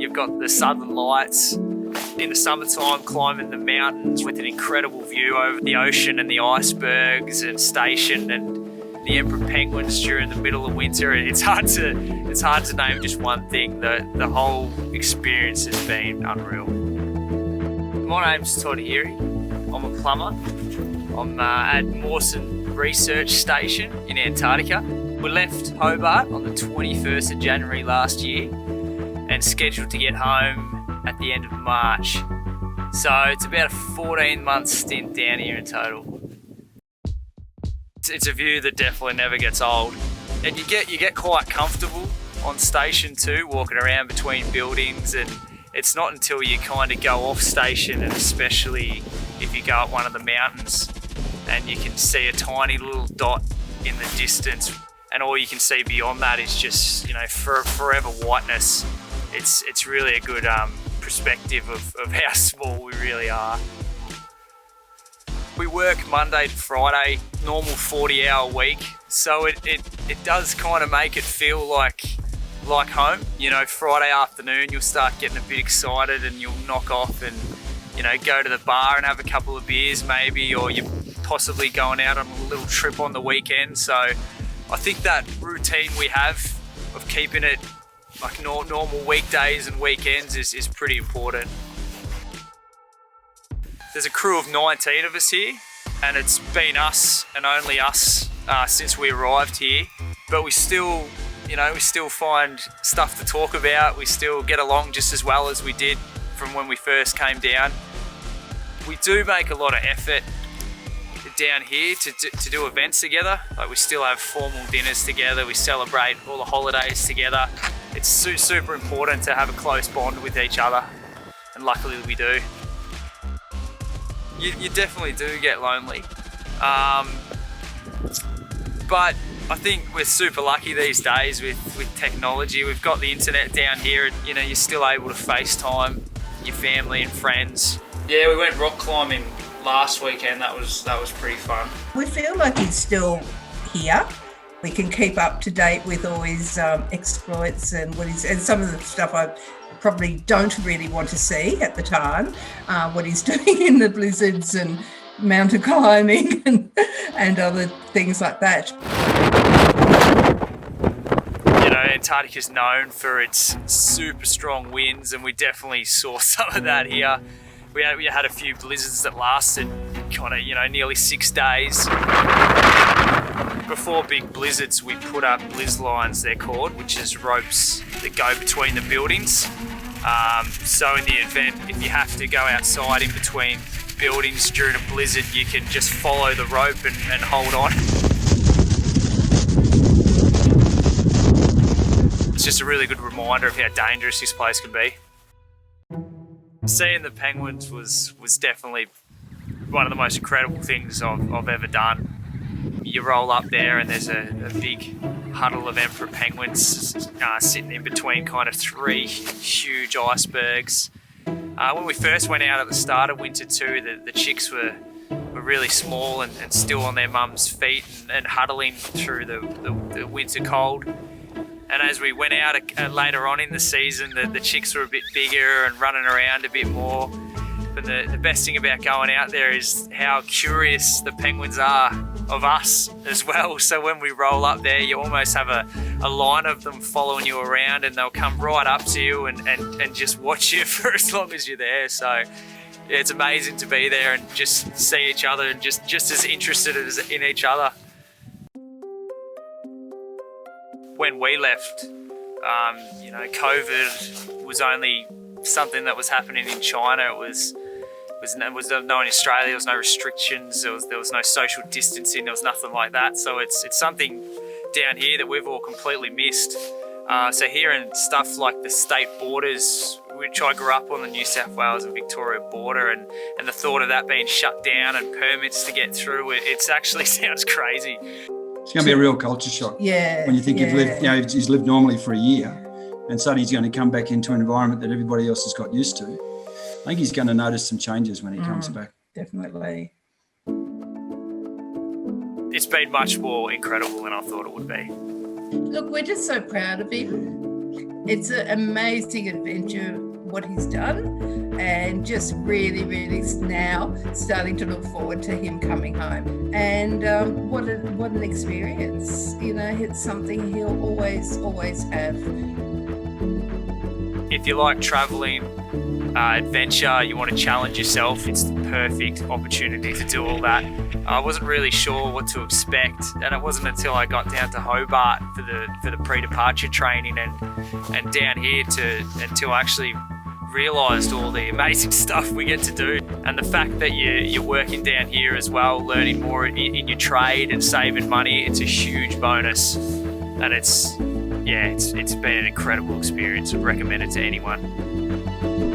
You've got the southern lights in the summertime, climbing the mountains with an incredible view over the ocean and the icebergs and station and the emperor penguins during the middle of winter. It's hard to name just one thing. The whole experience has been unreal. My name's Todd Heary. I'm a plumber. I'm at Mawson Research Station in Antarctica. We left Hobart on the 21st of January last year and scheduled to get home at the end of March. So it's about a 14-month stint down here in total. It's a view that definitely never gets old. And you get quite comfortable on station too, walking around between buildings, and it's not until you kind of go off station, and especially if you go up one of the mountains and you can see a tiny little dot in the distance, and all you can see beyond that is just, forever whiteness. It's really a good perspective of how small we really are. We work Monday to Friday, normal 40-hour week, so it does kind of make it feel like home. Friday afternoon you'll start getting a bit excited and you'll knock off and go to the bar and have a couple of beers maybe, or you're possibly going out on a little trip on the weekend. So I think that routine we have of keeping it like normal weekdays and weekends is pretty important. There's a crew of 19 of us here, and it's been us and only us since we arrived here, but we still find stuff to talk about. We still get along just as well as we did from when we first came down. We do make a lot of effort down here to do events together. Like, we still have formal dinners together. We celebrate all the holidays together. It's super important to have a close bond with each other, and luckily we do. You definitely do get lonely, but I think we're super lucky these days with technology. We've got the internet down here, and you're still able to FaceTime your family and friends. Yeah, we went rock climbing last weekend. That was pretty fun. We feel like he's still here. We can keep up to date with all his exploits and and some of the stuff I probably don't really want to see at the time, what he's doing in the blizzards and mountain climbing and other things like that. Antarctica's known for its super strong winds, and we definitely saw some of that here. We had a few blizzards that lasted nearly 6 days. Before big blizzards, we put up blizz lines, they're called, which is ropes that go between the buildings. So in the event, if you have to go outside in between buildings during a blizzard, you can just follow the rope and hold on. It's just a really good reminder of how dangerous this place can be. Seeing the penguins was definitely one of the most incredible things I've ever done. You roll up there and there's a big huddle of emperor penguins sitting in between kind of 3 huge icebergs. When we first went out at the start of winter too, the chicks were really small and still on their mum's feet and huddling through the winter cold. And as we went out later on in the season, the chicks were a bit bigger and running around a bit more. But the best thing about going out there is how curious the penguins are of us as well. So when we roll up there, you almost have a line of them following you around, and they'll come right up to you and just watch you for as long as you're there. So yeah, it's amazing to be there and just see each other and just as interested in each other. When we left, COVID was only something that was happening in China. It was known in Australia. There was no restrictions. There was no social distancing. There was nothing like that. So it's something down here that we've all completely missed. So hearing stuff like the state borders, which I grew up on, the New South Wales and Victoria border, and the thought of that being shut down and permits to get through, it actually sounds crazy. It's going to be a real culture shock. Yeah. When you think he's lived normally for a year, and suddenly he's going to come back into an environment that everybody else has got used to. I think he's going to notice some changes when he comes back. Definitely. It's been much more incredible than I thought it would be. Look, we're just so proud of him. It's an amazing adventure what he's done, and just really, really now starting to look forward to him coming home. And what an experience! You know, it's something he'll always have. If you like traveling, adventure, you want to challenge yourself, it's the perfect opportunity to do all that. I wasn't really sure what to expect, and it wasn't until I got down to Hobart for the pre-departure training and down here until I actually realised all the amazing stuff we get to do, and the fact that you're working down here as well, learning more in your trade and saving money. It's a huge bonus, and it's been an incredible experience. I'd recommend it to anyone.